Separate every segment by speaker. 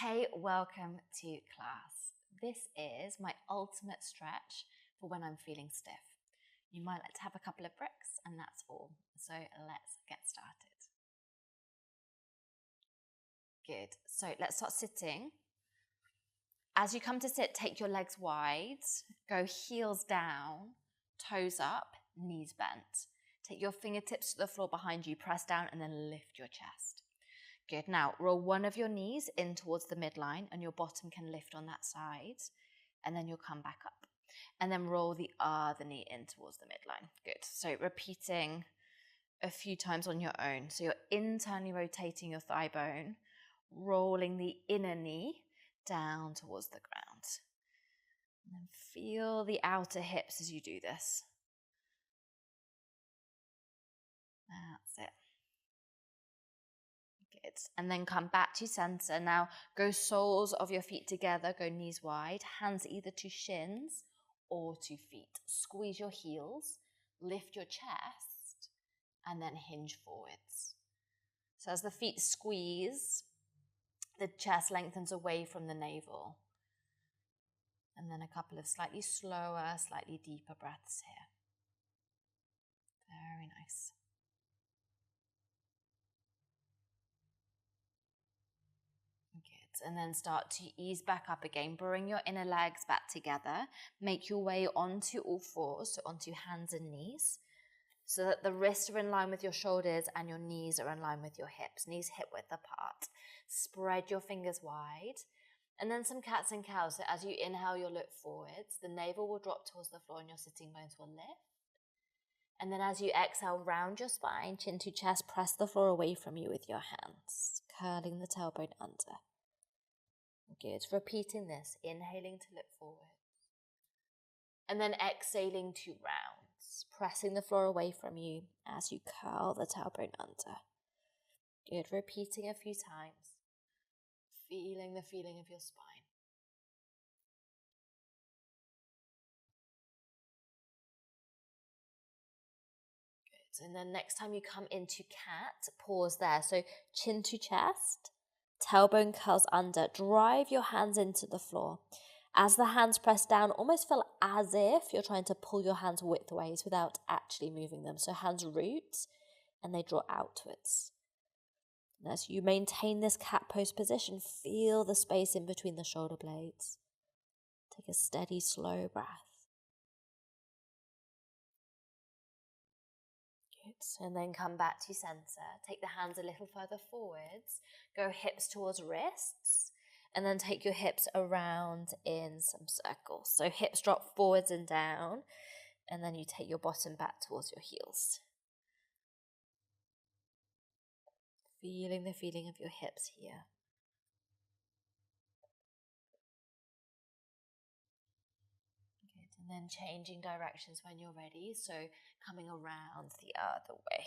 Speaker 1: Hey, welcome to class. This is my ultimate stretch for when I'm feeling stiff. You might like to have a couple of bricks and that's all. So let's get started. Good. So let's start sitting. As you come to sit, take your legs wide, go heels down, toes up, knees bent. Take your fingertips to the floor behind you, press down and then lift your chest. Good. Now, roll one of your knees in towards the midline and your bottom can lift on that side. And then you'll come back up. And then roll the other knee in towards the midline. Good. So repeating a few times on your own. So you're internally rotating your thigh bone, rolling the inner knee down towards the ground. And then feel the outer hips as you do this. That's it. Good. And then come back to center. Now go soles of your feet together, go knees wide, hands either to shins or to feet. Squeeze your heels, lift your chest, and then hinge forwards. So as the feet squeeze, the chest lengthens away from the navel. And then a couple of slightly slower, slightly deeper breaths here. Very nice. Good. And then start to ease back up again. Bring your inner legs back together. Make your way onto all fours, so onto hands and knees, so that the wrists are in line with your shoulders and your knees are in line with your hips. Knees hip width apart. Spread your fingers wide. And then some cats and cows. So as you inhale, you'll look forwards. The navel will drop towards the floor and your sitting bones will lift. And then as you exhale, round your spine, chin to chest, press the floor away from you with your hands, curling the tailbone under. Good. Repeating this, inhaling to look forward. And then exhaling to rounds, pressing the floor away from you as you curl the tailbone under. Good. Repeating a few times, feeling the feeling of your spine. And then next time you come into cat, pause there. So chin to chest, tailbone curls under. Drive your hands into the floor. As the hands press down, almost feel as if you're trying to pull your hands widthways without actually moving them. So hands root and they draw outwards. And as you maintain this cat pose position, feel the space in between the shoulder blades. Take a steady, slow breath. And then come back to center. Take the hands a little further forwards. Go hips towards wrists. And then take your hips around in some circles. So hips drop forwards and down. And then you take your bottom back towards your heels. Feeling the feeling of your hips here. Good. And then changing directions when you're ready. So coming around the other way.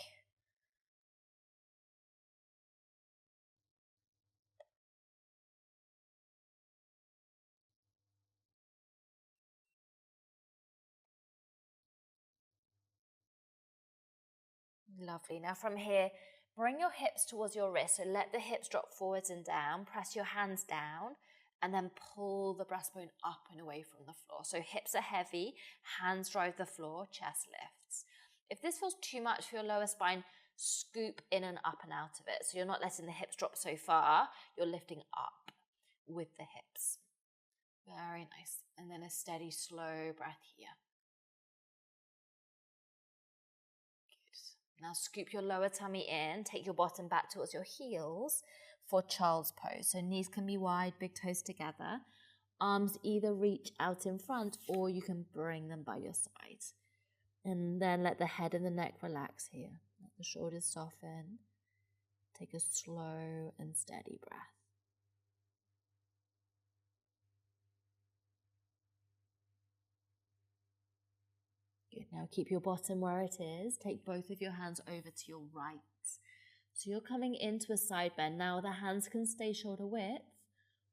Speaker 1: Lovely. Now from here, bring your hips towards your wrists. So let the hips drop forwards and down. Press your hands down and then pull the breastbone up and away from the floor. So hips are heavy, hands drive the floor, chest lifts. If this feels too much for your lower spine, scoop in and up and out of it. So you're not letting the hips drop so far, you're lifting up with the hips. Very nice. And then a steady, slow breath here. Now scoop your lower tummy in, take your bottom back towards your heels for child's pose. So knees can be wide, big toes together. Arms either reach out in front or you can bring them by your sides. And then let the head and the neck relax here. Let the shoulders soften. Take a slow and steady breath. Good. Now keep your bottom where it is. Take both of your hands over to your right. So you're coming into a side bend. Now the hands can stay shoulder width,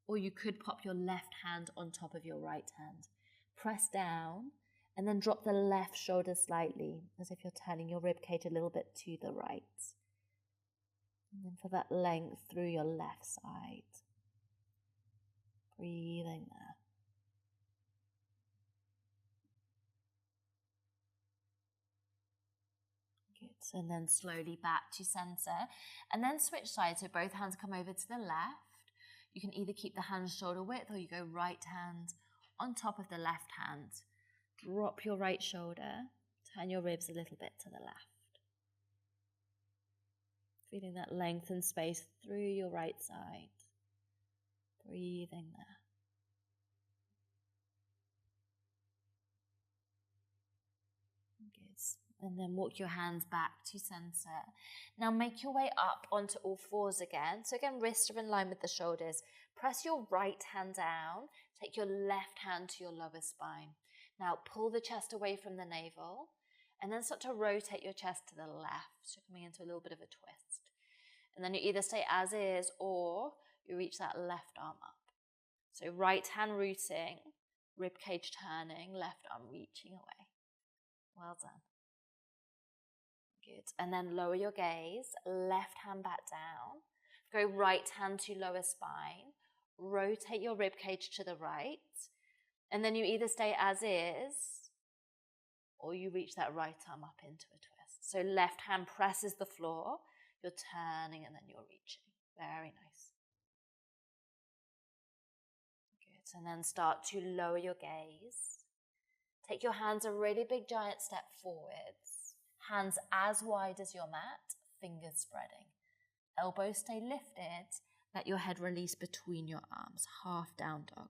Speaker 1: or you could pop your left hand on top of your right hand. Press down and then drop the left shoulder slightly, as if you're turning your rib cage a little bit to the right. And then for that length through your left side. Breathing there. Good. And then slowly back to center. And then switch sides. So both hands come over to the left. You can either keep the hands shoulder width or you go right hand on top of the left hand. Drop your right shoulder. Turn your ribs a little bit to the left. Feeling that length and space through your right side. Breathing there. Good. And then walk your hands back to center. Now make your way up onto all fours again. So again, wrists are in line with the shoulders. Press your right hand down. Take your left hand to your lower spine. Now pull the chest away from the navel. And then start to rotate your chest to the left. So coming into a little bit of a twist. And then you either stay as is or you reach that left arm up. So right hand rooting, rib cage turning, left arm reaching away. Well done. Good. And then lower your gaze, left hand back down. Go right hand to lower spine. Rotate your rib cage to the right. And then you either stay as is or you reach that right arm up into a twist. So left hand presses the floor. You're turning and then you're reaching. Very nice. Good. And then start to lower your gaze. Take your hands a really big giant step forwards. Hands as wide as your mat, fingers spreading. Elbows stay lifted. Let your head release between your arms. Half down dog.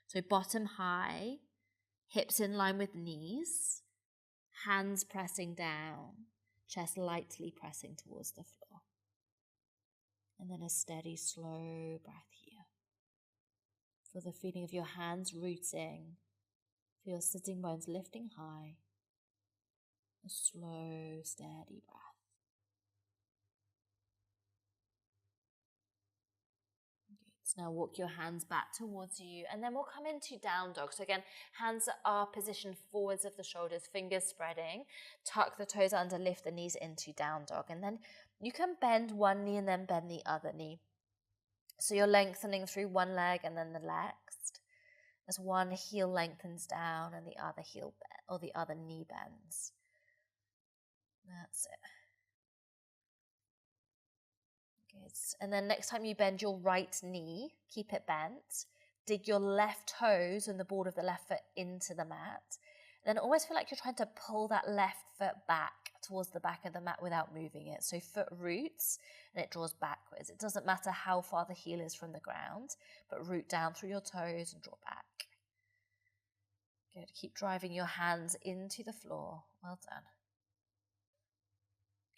Speaker 1: So bottom high, hips in line with knees. Hands pressing down. Chest lightly pressing towards the floor. And then a steady, slow breath here. Feel the feeling of your hands rooting. Feel sitting bones lifting high. A slow, steady breath. Good. Now walk your hands back towards you and then we'll come into down dog. So again, hands are positioned forwards of the shoulders, fingers spreading. Tuck the toes under, lift the knees into down dog. And then you can bend one knee and then bend the other knee. So you're lengthening through one leg and then the next. As one heel lengthens down and the other heel or the other knee bends. That's it. Good. And then next time you bend your right knee, keep it bent. Dig your left toes and the ball of the left foot into the mat. Then almost feel like you're trying to pull that left foot back towards the back of the mat without moving it. So foot roots and it draws backwards. It doesn't matter how far the heel is from the ground, but root down through your toes and draw back. Good. Keep driving your hands into the floor. Well done.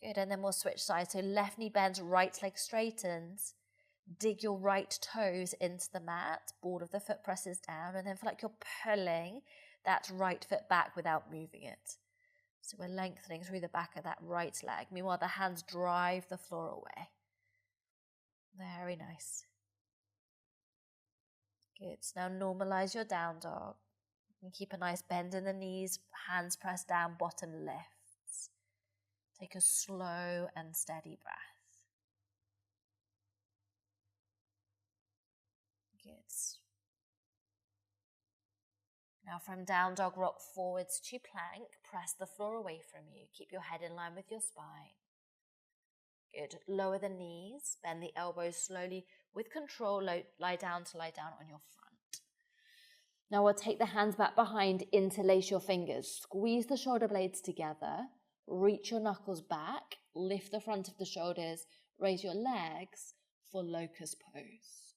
Speaker 1: Good. And then we'll switch sides. So left knee bends, right leg straightens. Dig your right toes into the mat. Ball of the foot presses down. And then feel like you're pulling that right foot back without moving it. So we're lengthening through the back of that right leg. Meanwhile, the hands drive the floor away. Very nice. Good. Now normalize your down dog. And keep a nice bend in the knees, hands pressed down, bottom lifts. Take a slow and steady breath. Good. Now from down dog, rock forwards to plank. Press the floor away from you. Keep your head in line with your spine. Good. Lower the knees, bend the elbows slowly. With control, lie down on your front. Now we'll take the hands back behind, interlace your fingers. Squeeze the shoulder blades together. Reach your knuckles back. Lift the front of the shoulders. Raise your legs for locust pose.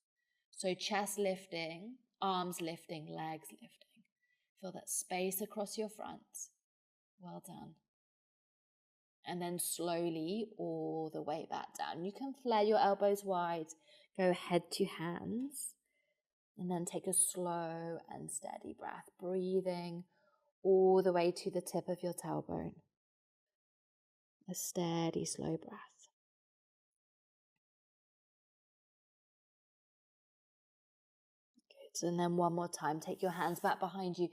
Speaker 1: So chest lifting, arms lifting, legs lifting. Feel that space across your front. Well done. And then slowly all the way back down. You can flare your elbows wide. Go head to hands. And then take a slow and steady breath, breathing all the way to the tip of your tailbone. A steady, slow breath. Good. And then one more time, take your hands back behind you.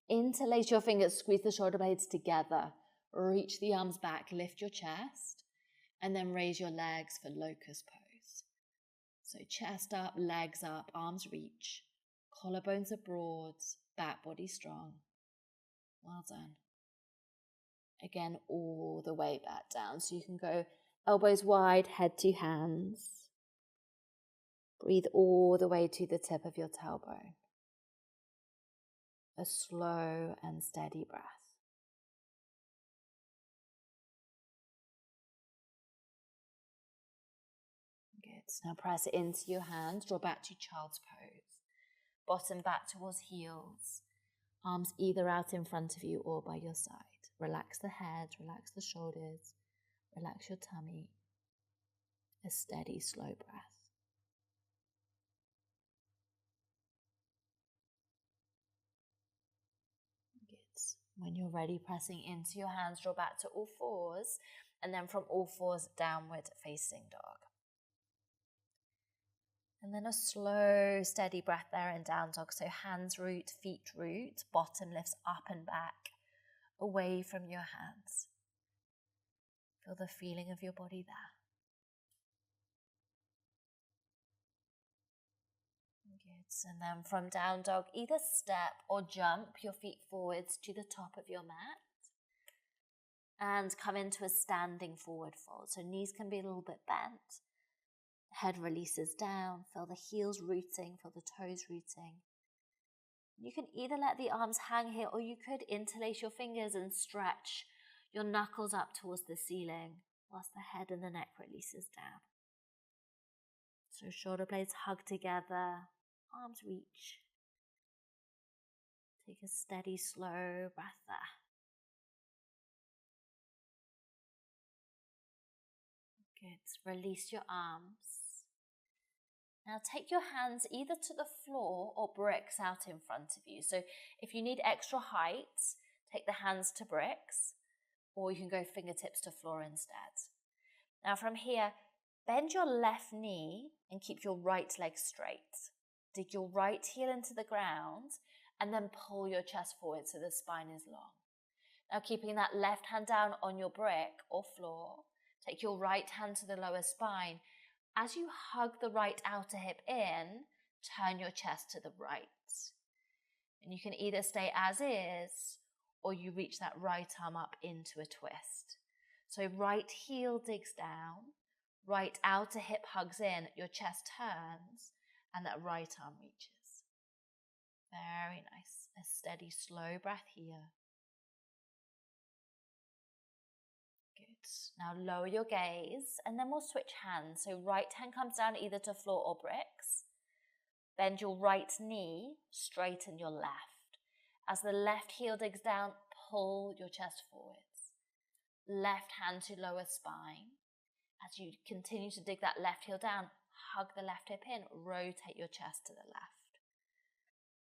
Speaker 1: Interlace your fingers, squeeze the shoulder blades together. Reach the arms back, lift your chest, and then raise your legs for locust pose. So chest up, legs up, arms reach. Collarbones are broad, back body strong. Well done. Again, all the way back down. So you can go elbows wide, head to hands. Breathe all the way to the tip of your tailbone. A slow and steady breath. Good. Now press it into your hands. Draw back to child's pose. Bottom back towards heels. Arms either out in front of you or by your side. Relax the head, relax the shoulders, relax your tummy. A steady, slow breath. Good. When you're ready, pressing into your hands, draw back to all fours, and then from all fours, downward facing dog. And then a slow, steady breath there in down dog. So hands root, feet root, bottom lifts up and back, away from your hands. Feel the feeling of your body there. Good. And then from down dog, either step or jump your feet forwards to the top of your mat. And come into a standing forward fold. So knees can be a little bit bent. Head releases down. Feel the heels rooting, feel the toes rooting. You can either let the arms hang here, or you could interlace your fingers and stretch your knuckles up towards the ceiling whilst the head and the neck releases down. So shoulder blades hug together, arms reach. Take a steady, slow breath there. Good. Release your arms. Now take your hands either to the floor or bricks out in front of you. So if you need extra height, take the hands to bricks, or you can go fingertips to floor instead. Now from here, bend your left knee and keep your right leg straight. Dig your right heel into the ground and then pull your chest forward so the spine is long. Now keeping that left hand down on your brick or floor, take your right hand to the lower spine. As you hug the right outer hip in, turn your chest to the right. And you can either stay as is, or you reach that right arm up into a twist. So right heel digs down, right outer hip hugs in, your chest turns, and that right arm reaches. Very nice. A steady, slow breath here. Now lower your gaze and then we'll switch hands. So right hand comes down either to floor or bricks. Bend your right knee, straighten your left. As the left heel digs down, pull your chest forwards. Left hand to lower spine. As you continue to dig that left heel down, hug the left hip in, rotate your chest to the left.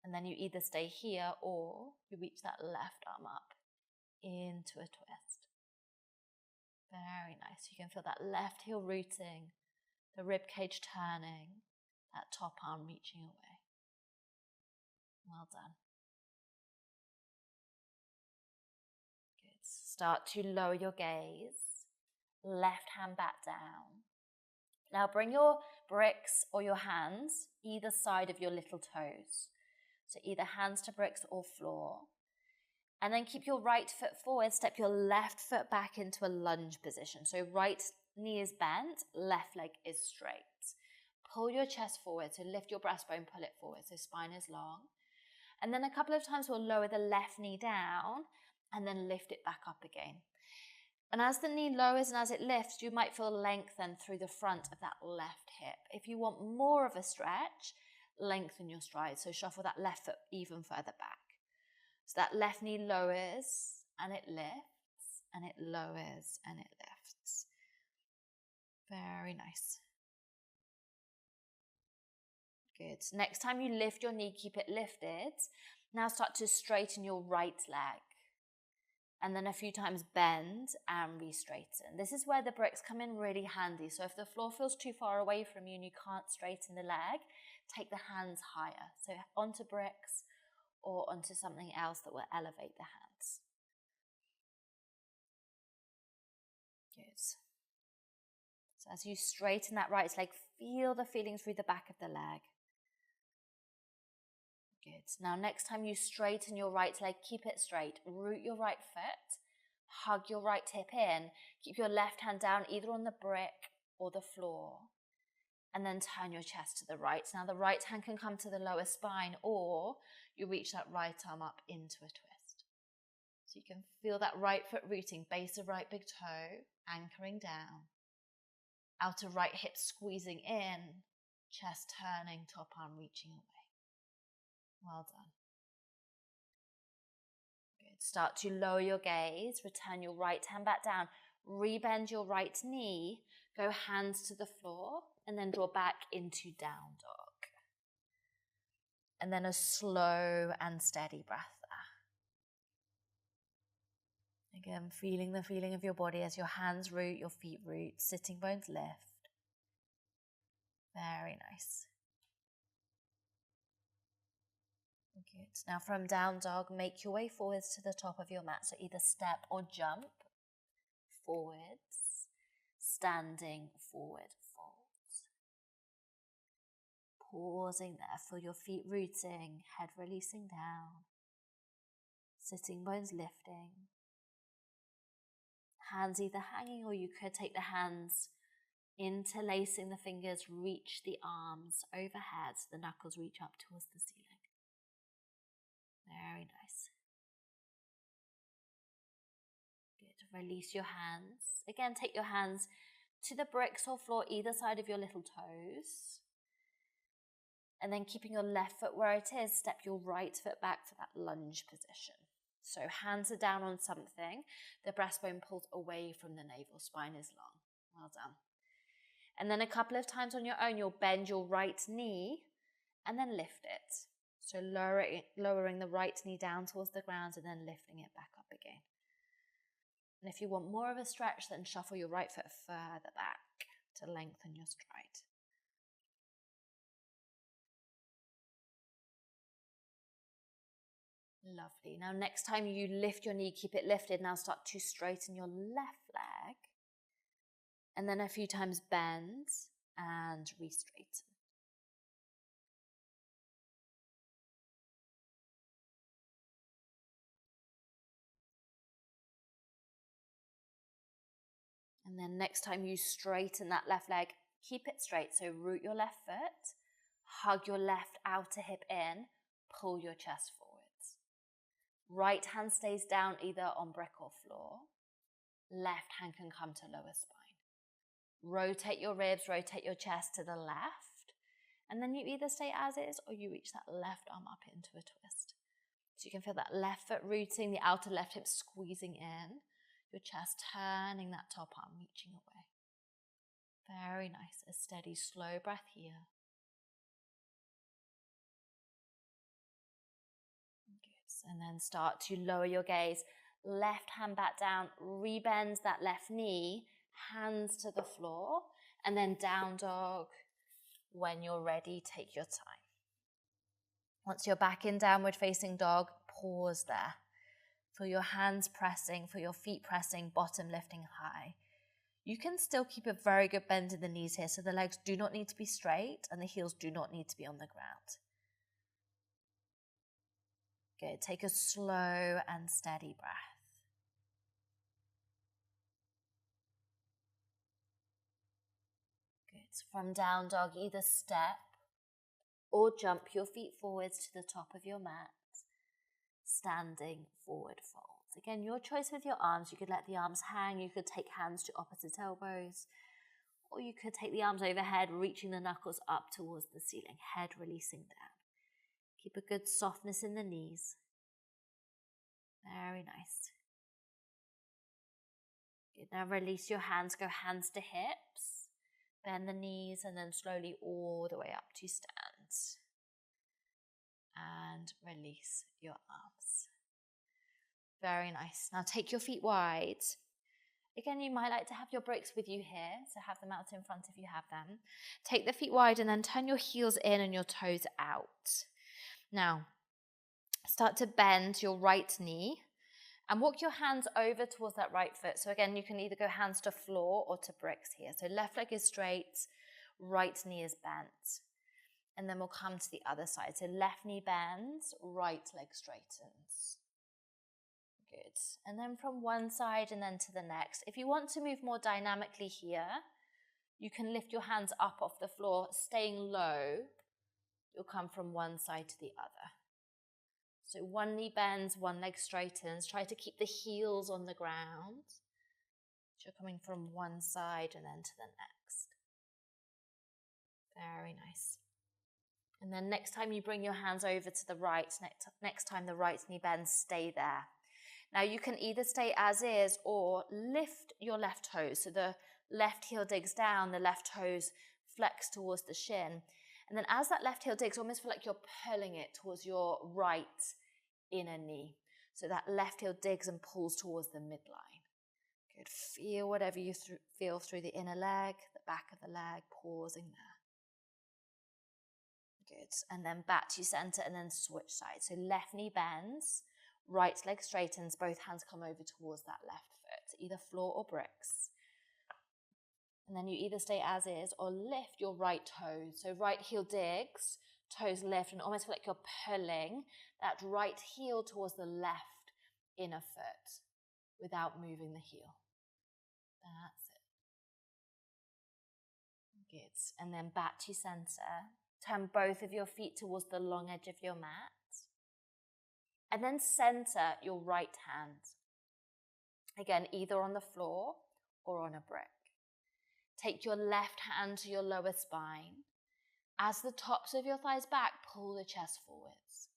Speaker 1: And then you either stay here or you reach that left arm up into a twist. Very nice. You can feel that left heel rooting, the rib cage turning, that top arm reaching away. Well done. Good. Start to lower your gaze. Left hand back down. Now bring your bricks or your hands either side of your little toes. So either hands to bricks or floor. And then keep your right foot forward, step your left foot back into a lunge position. So right knee is bent, left leg is straight. Pull your chest forward, so lift your breastbone, pull it forward, so spine is long. And then a couple of times we'll lower the left knee down and then lift it back up again. And as the knee lowers and as it lifts, you might feel lengthen through the front of that left hip. If you want more of a stretch, lengthen your stride. So shuffle that left foot even further back. So that left knee lowers and it lifts and it lowers and it lifts. Very nice. Good. Next time you lift your knee, keep it lifted. Now start to straighten your right leg. And then a few times bend and re-straighten. This is where the bricks come in really handy. So if the floor feels too far away from you and you can't straighten the leg, take the hands higher. So onto bricks or onto something else that will elevate the hands. Good. So as you straighten that right leg, feel the feeling through the back of the leg. Good. Now, next time you straighten your right leg, keep it straight. Root your right foot. Hug your right hip in. Keep your left hand down either on the brick or the floor. And then turn your chest to the right. Now, the right hand can come to the lower spine, or you reach that right arm up into a twist. So you can feel that right foot rooting, base of right big toe, anchoring down. Outer right hip squeezing in, chest turning, top arm reaching away. Well done. Good. Start to lower your gaze, return your right hand back down, rebend your right knee, go hands to the floor, and then draw back into down dog. And then a slow and steady breath there. Again, feeling the feeling of your body as your hands root, your feet root, sitting bones lift. Very nice. Good. Now from down dog, make your way forwards to the top of your mat. So either step or jump forwards, standing forward, folds. Pausing there, feel your feet rooting, head releasing down, sitting bones lifting. Hands either hanging, or you could take the hands interlacing the fingers, reach the arms overhead so the knuckles reach up towards the ceiling. Very nice. Good. Release your hands. Again, take your hands to the bricks or floor either side of your little toes. And then keeping your left foot where it is, step your right foot back for that lunge position. So hands are down on something. The breastbone pulls away from the navel. Spine is long. Well done. And then a couple of times on your own, you'll bend your right knee and then lift it. So lowering the right knee down towards the ground and then lifting it back up again. And if you want more of a stretch, then shuffle your right foot further back to lengthen your stride. Lovely. Now next time you lift your knee, keep it lifted. Now start to straighten your left leg. And then a few times bend and re-straighten. And then next time you straighten that left leg, keep it straight. So root your left foot, hug your left outer hip in, pull your chest forwards. Right hand stays down either on brick or floor. Left hand can come to lower spine. Rotate your ribs, rotate your chest to the left. And then you either stay as is or you reach that left arm up into a twist. So you can feel that left foot rooting, the outer left hip squeezing in. Your chest turning, that top arm reaching away. Very nice. A steady, slow breath here. Good. And then start to lower your gaze. Left hand back down, rebend that left knee, hands to the floor, and then down dog. When you're ready, take your time. Once you're back in downward facing dog, pause there. Feel your hands pressing, feel your feet pressing, bottom lifting high. You can still keep a very good bend in the knees here, so the legs do not need to be straight and the heels do not need to be on the ground. Good. Take a slow and steady breath. Good. From down dog, either step or jump your feet forwards to the top of your mat. Standing forward fold. Again, your choice with your arms. You could let the arms hang. You could take hands to opposite elbows. Or you could take the arms overhead, reaching the knuckles up towards the ceiling. Head releasing down. Keep a good softness in the knees. Very nice. Good. Now release your hands. Go hands to hips. Bend the knees and then slowly all the way up to stand. And release your arms. Very nice. Now take your feet wide. Again, you might like to have your bricks with you here, so have them out in front if you have them. Take the feet wide and then turn your heels in and your toes out. Now, start to bend your right knee and walk your hands over towards that right foot. So again, you can either go hands to floor or to bricks here. So left leg is straight, right knee is bent. And then we'll come to the other side. So left knee bends, right leg straightens. Good. And then from one side and then to the next. If you want to move more dynamically here, you can lift your hands up off the floor, staying low. You'll come from one side to the other. So one knee bends, one leg straightens. Try to keep the heels on the ground. So you're coming from one side and then to the next. Very nice. And then next time you bring your hands over to the right, next time the right knee bends, stay there. Now you can either stay as is or lift your left toes. So the left heel digs down, the left toes flex towards the shin. And then as that left heel digs, almost feel like you're pulling it towards your right inner knee. So that left heel digs and pulls towards the midline. Good. Feel whatever you feel through the inner leg, the back of the leg, pausing there. Good. And then back to center and then switch sides. So left knee bends, right leg straightens, both hands come over towards that left foot, either floor or bricks. And then you either stay as is or lift your right toes. So right heel digs, toes lift, and almost feel like you're pulling that right heel towards the left inner foot without moving the heel. That's it. Good. And then back to center. Turn both of your feet towards the long edge of your mat. And then center your right hand. Again, either on the floor or on a brick. Take your left hand to your lower spine. As the tops of your thighs back, pull the chest forwards.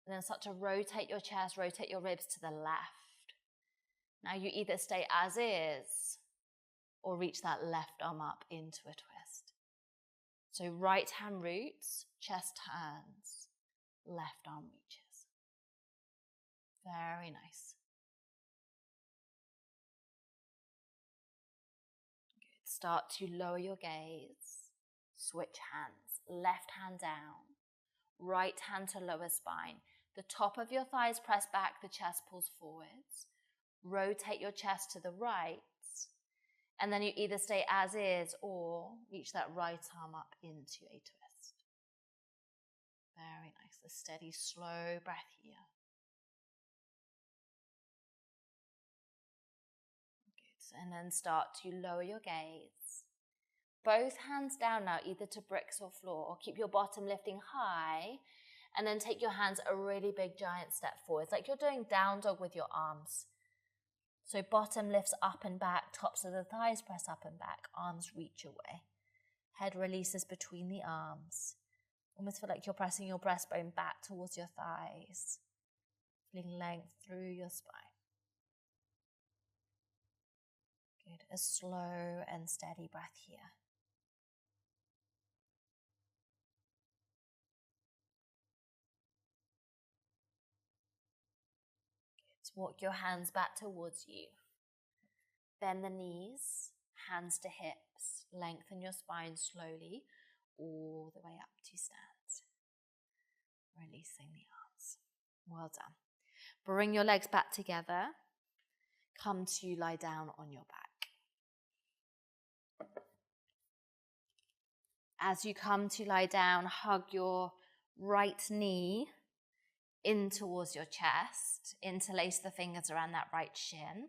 Speaker 1: And then start to rotate your chest, rotate your ribs to the left. Now you either stay as is or reach that left arm up into a twist. So right hand roots, chest turns, left arm reaches. Very nice. Good. Start to lower your gaze. Switch hands. Left hand down. Right hand to lower spine. The top of your thighs press back, the chest pulls forwards. Rotate your chest to the right. And then you either stay as is or reach that right arm up into a twist. Very nice. A steady, slow breath here. Good. And then start to lower your gaze. Both hands down now, either to bricks or floor, or keep your bottom lifting high. And then take your hands a really big giant step forward. It's like you're doing down dog with your arms. So bottom lifts up and back, tops of the thighs press up and back, arms reach away. Head releases between the arms. Almost feel like you're pressing your breastbone back towards your thighs. Feeling length through your spine. Good. A slow and steady breath here. Good. Walk your hands back towards you. Bend the knees, hands to hips. Lengthen your spine slowly, all the way up to stand. Releasing the arms. Well done. Bring your legs back together. Come to lie down on your back. As you come to lie down, hug your right knee in towards your chest. Interlace the fingers around that right shin.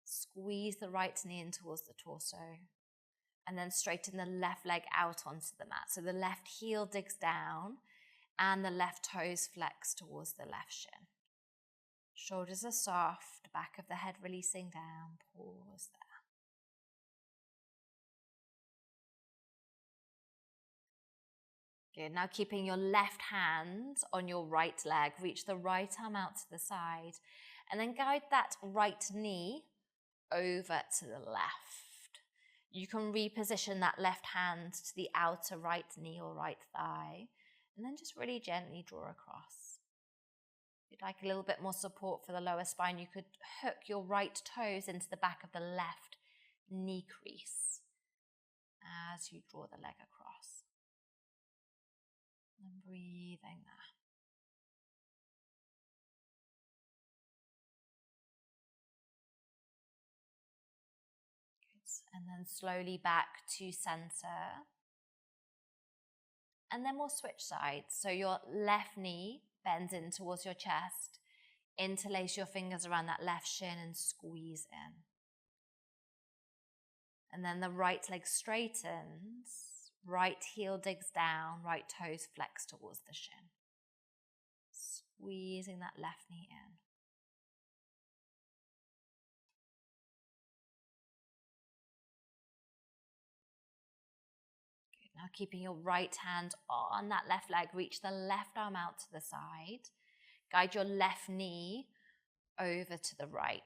Speaker 1: Squeeze the right knee in towards the torso. And then straighten the left leg out onto the mat. So the left heel digs down and the left toes flex towards the left shin. Shoulders are soft, back of the head releasing down. Pause there. Good. Now keeping your left hand on your right leg, reach the right arm out to the side, and then guide that right knee over to the left. You can reposition that left hand to the outer right knee or right thigh, and then just really gently draw across. If you'd like a little bit more support for the lower spine, you could hook your right toes into the back of the left knee crease as you draw the leg across. And breathing there. Good. And then slowly back to center. And then we'll switch sides. So your left knee bends in towards your chest. Interlace your fingers around that left shin and squeeze in. And then the right leg straightens, right heel digs down, right toes flex towards the shin. Squeezing that left knee in. Good. Now keeping your right hand on that left leg, reach the left arm out to the side. Guide your left knee over to the right.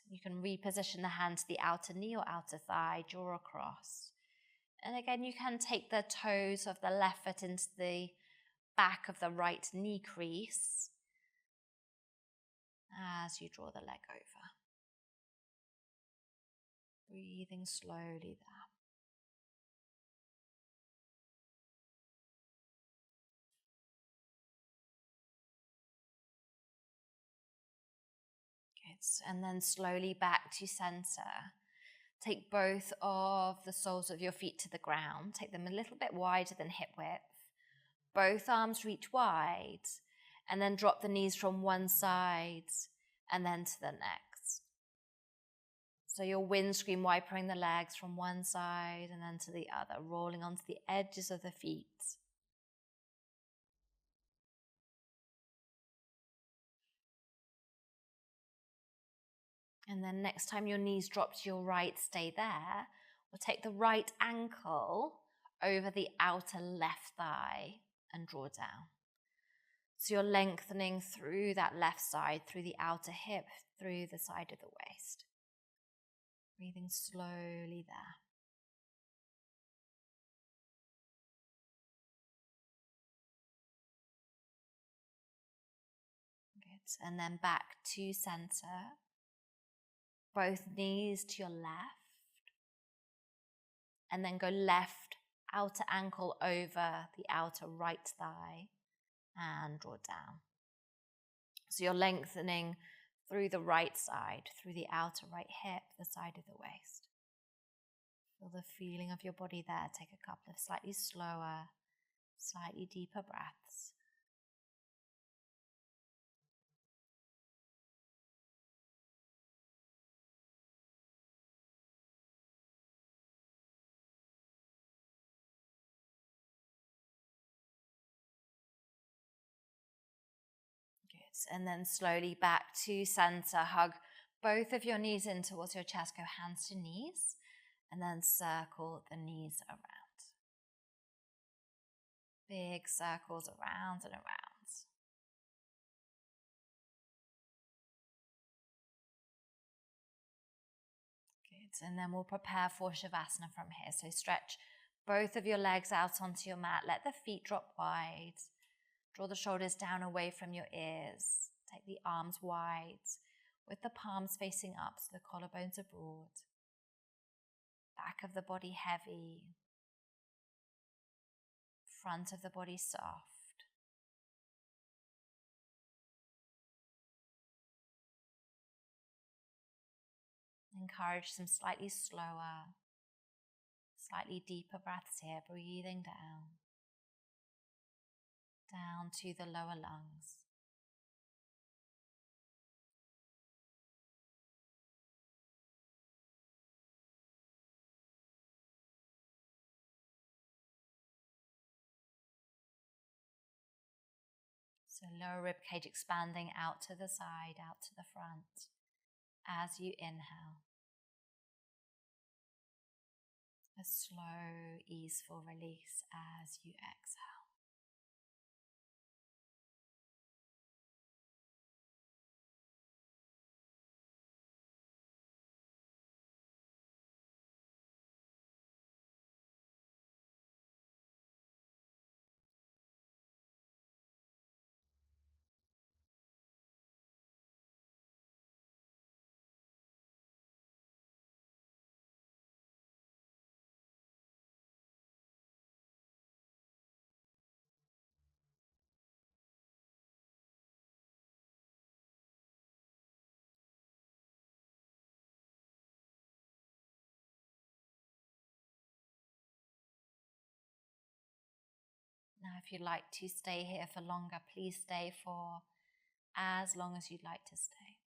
Speaker 1: You can reposition the hand to the outer knee or outer thigh, draw across. And again, you can take the toes of the left foot into the back of the right knee crease as you draw the leg over. Breathing slowly there. Good. And then slowly back to center. Take both of the soles of your feet to the ground. Take them a little bit wider than hip width. Both arms reach wide. And then drop the knees from one side and then to the next. So your windscreen wipering the legs from one side and then to the other, rolling onto the edges of the feet. And then next time your knees drop to your right, stay there. Or take the right ankle over the outer left thigh and draw down. So you're lengthening through that left side, through the outer hip, through the side of the waist. Breathing slowly there. Good. And then back to center. Both knees to your left. And then go left outer ankle over the outer right thigh and draw down. So you're lengthening through the right side, through the outer right hip, the side of the waist. Feel the feeling of your body there. Take a couple of slightly slower, slightly deeper breaths. Good. And then slowly back to center. Hug both of your knees in towards your chest. Go hands to knees. And then circle the knees around. Big circles around and around. Good. And then we'll prepare for Shavasana from here. So stretch both of your legs out onto your mat. Let the feet drop wide. Draw the shoulders down away from your ears. Take the arms wide with the palms facing up so the collarbones are broad. Back of the body heavy. Front of the body soft. Encourage some slightly slower, slightly deeper breaths here, breathing down to the lower lungs. So lower rib cage expanding out to the side, out to the front as you inhale. A slow, easeful release as you exhale. If you'd like to stay here for longer, please stay for as long as you'd like to stay.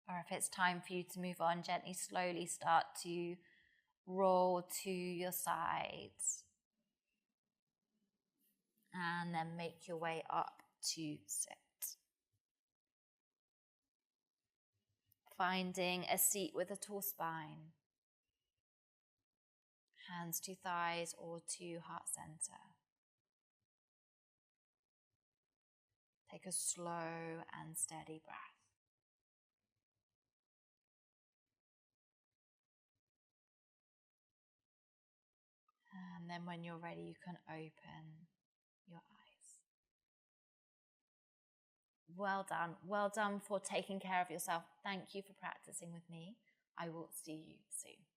Speaker 1: Or if it's time for you to move on, gently, slowly start to roll to your sides. And then make your way up to sit. Finding a seat with a tall spine. Hands to thighs or to heart center. Take a slow and steady breath. And then when you're ready, you can open your eyes. Well done. Well done for taking care of yourself. Thank you for practicing with me. I will see you soon.